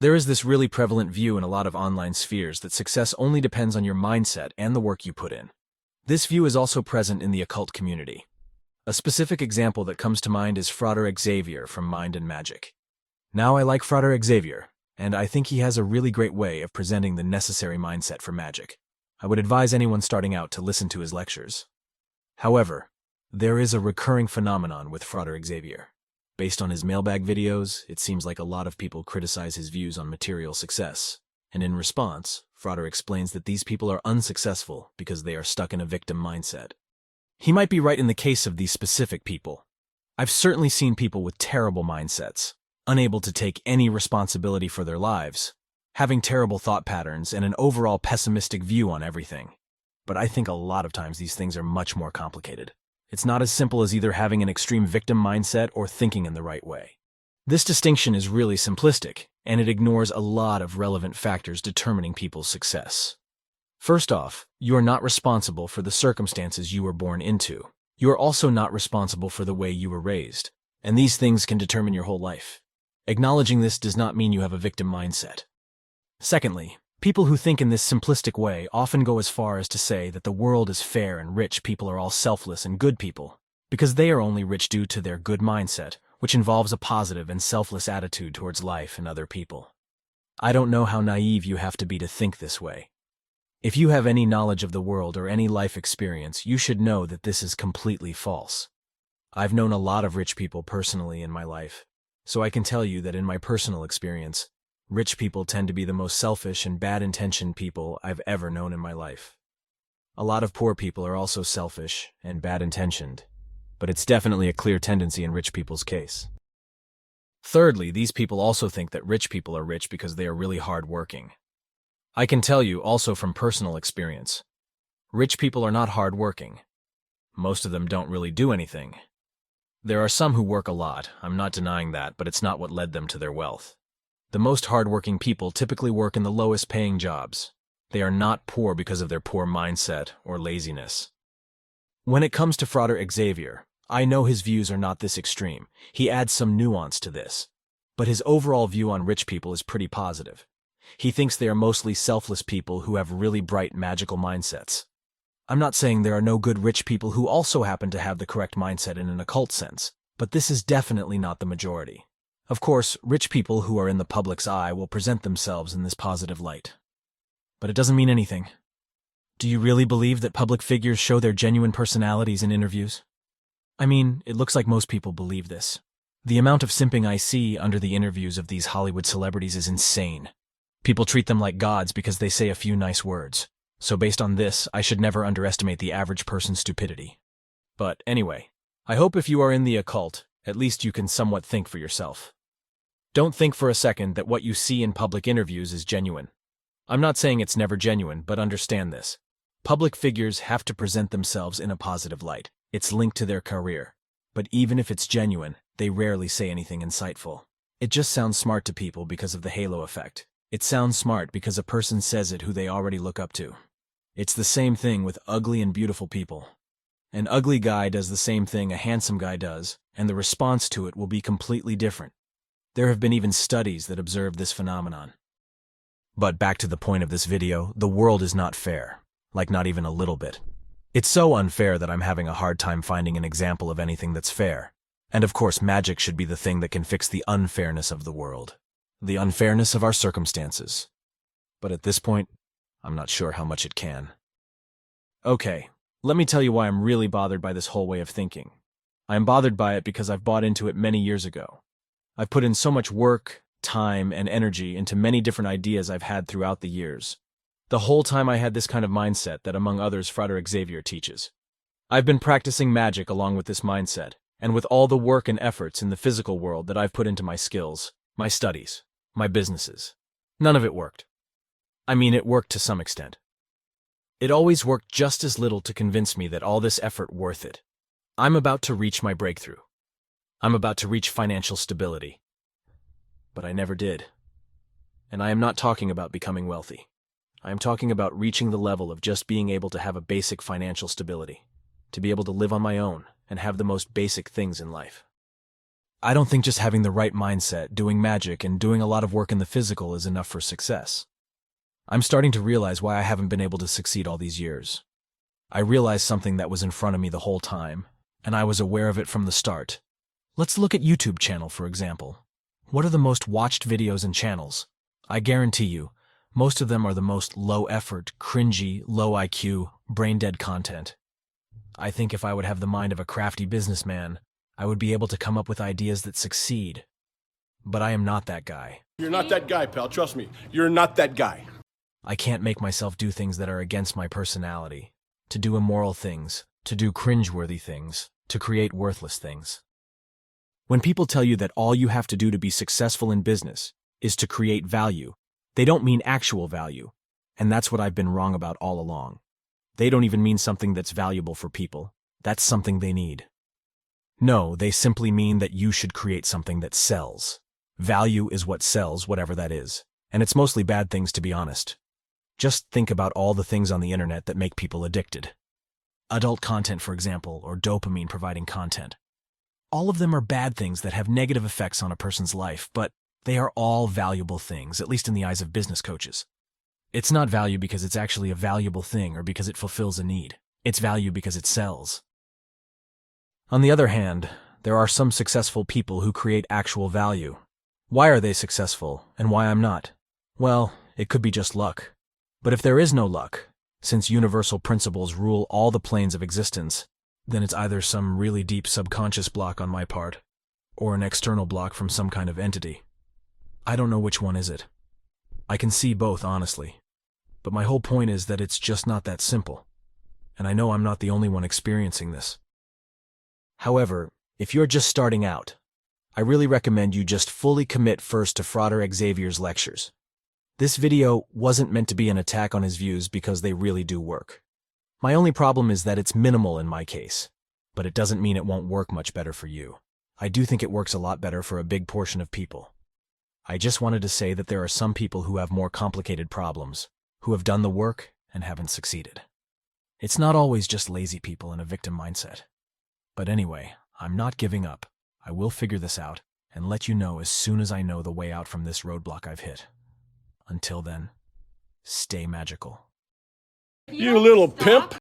There is this really prevalent view in a lot of online spheres that success only depends on your mindset and the work you put in. This view is also present in the occult community. A specific example that comes to mind is Frater Xavier from Mind and Magic. Now, I like Frater Xavier, and I think he has a really great way of presenting the necessary mindset for magic. I would advise anyone starting out to listen to his lectures. However, there is a recurring phenomenon with Frater Xavier. Based on his mailbag videos, it seems like a lot of people criticize his views on material success. And in response, Frater explains that these people are unsuccessful because they are stuck in a victim mindset. He might be right in the case of these specific people. I've certainly seen people with terrible mindsets, unable to take any responsibility for their lives, having terrible thought patterns and an overall pessimistic view on everything. But I think a lot of times these things are much more complicated. It's not as simple as either having an extreme victim mindset or thinking in the right way. This distinction is really simplistic, and it ignores a lot of relevant factors determining people's success. First off, you are not responsible for the circumstances you were born into. You are also not responsible for the way you were raised, and these things can determine your whole life. Acknowledging this does not mean you have a victim mindset. Secondly, people who think in this simplistic way often go as far as to say that the world is fair and rich people are all selfless and good people, because they are only rich due to their good mindset, which involves a positive and selfless attitude towards life and other people. I don't know how naive you have to be to think this way. If you have any knowledge of the world or any life experience, you should know that this is completely false. I've known a lot of rich people personally in my life, so I can tell you that in my personal experience, rich people tend to be the most selfish and bad-intentioned people I've ever known in my life. A lot of poor people are also selfish and bad-intentioned, but it's definitely a clear tendency in rich people's case. Thirdly, these people also think that rich people are rich because they are really hard-working. I can tell you also from personal experience, rich people are not hard-working. Most of them don't really do anything. There are some who work a lot, I'm not denying that, but it's not what led them to their wealth. The most hardworking people typically work in the lowest paying jobs. They are not poor because of their poor mindset or laziness. When it comes to Frater Xavier, I know his views are not this extreme. He adds some nuance to this. But his overall view on rich people is pretty positive. He thinks they are mostly selfless people who have really bright magical mindsets. I'm not saying there are no good rich people who also happen to have the correct mindset in an occult sense, but this is definitely not the majority. Of course, rich people who are in the public's eye will present themselves in this positive light. But it doesn't mean anything. Do you really believe that public figures show their genuine personalities in interviews? I mean, it looks like most people believe this. The amount of simping I see under the interviews of these Hollywood celebrities is insane. People treat them like gods because they say a few nice words. So based on this, I should never underestimate the average person's stupidity. But anyway, I hope if you are in the occult, at least you can somewhat think for yourself. Don't think for a second that what you see in public interviews is genuine. I'm not saying it's never genuine, but understand this. Public figures have to present themselves in a positive light. It's linked to their career. But even if it's genuine, they rarely say anything insightful. It just sounds smart to people because of the halo effect. It sounds smart because a person says it who they already look up to. It's the same thing with ugly and beautiful people. An ugly guy does the same thing a handsome guy does, and the response to it will be completely different. There have been even studies that observe this phenomenon. But back to the point of this video, the world is not fair. Like not even a little bit. It's so unfair that I'm having a hard time finding an example of anything that's fair. And of course, magic should be the thing that can fix the unfairness of the world. The unfairness of our circumstances. But at this point, I'm not sure how much it can. Okay, let me tell you why I'm really bothered by this whole way of thinking. I am bothered by it because I've bought into it many years ago. I've put in so much work, time, and energy into many different ideas I've had throughout the years. The whole time I had this kind of mindset that, among others, Frater Xavier teaches. I've been practicing magic along with this mindset, and with all the work and efforts in the physical world that I've put into my skills, my studies, my businesses. None of it worked. I mean, it worked to some extent. It always worked just as little to convince me that all this effort worth it. I'm about to reach my breakthrough. I'm about to reach financial stability. But I never did. And I am not talking about becoming wealthy. I am talking about reaching the level of just being able to have a basic financial stability, to be able to live on my own and have the most basic things in life. I don't think just having the right mindset, doing magic, and doing a lot of work in the physical is enough for success. I'm starting to realize why I haven't been able to succeed all these years. I realized something that was in front of me the whole time, and I was aware of it from the start. Let's look at YouTube channel, for example. What are the most watched videos and channels? I guarantee you, most of them are the most low-effort, cringy, low IQ, brain-dead content. I think if I would have the mind of a crafty businessman, I would be able to come up with ideas that succeed. But I am not that guy. You're not that guy, pal. Trust me. You're not that guy. I can't make myself do things that are against my personality, to do immoral things, to do cringeworthy things, to create worthless things. When people tell you that all you have to do to be successful in business is to create value, they don't mean actual value, and that's what I've been wrong about all along. They don't even mean something that's valuable for people. That's something they need. No, they simply mean that you should create something that sells. Value is what sells, whatever that is. And it's mostly bad things, to be honest. Just think about all the things on the internet that make people addicted. Adult content, for example, or dopamine-providing content. All of them are bad things that have negative effects on a person's life, but they are all valuable things, at least in the eyes of business coaches. It's not value because it's actually a valuable thing or because it fulfills a need. It's value because it sells. On the other hand, there are some successful people who create actual value. Why are they successful, and why I'm not? Well, it could be just luck. But if there is no luck, since universal principles rule all the planes of existence, then it's either some really deep subconscious block on my part, or an external block from some kind of entity. I don't know which one is it. I can see both, honestly. But my whole point is that it's just not that simple. And I know I'm not the only one experiencing this. However, if you're just starting out, I really recommend you just fully commit first to Frater Xavier's lectures. This video wasn't meant to be an attack on his views because they really do work. My only problem is that it's minimal in my case, but it doesn't mean it won't work much better for you. I do think it works a lot better for a big portion of people. I just wanted to say that there are some people who have more complicated problems, who have done the work and haven't succeeded. It's not always just lazy people in a victim mindset. But anyway, I'm not giving up. I will figure this out and let you know as soon as I know the way out from this roadblock I've hit. Until then, stay magical. You little pimp.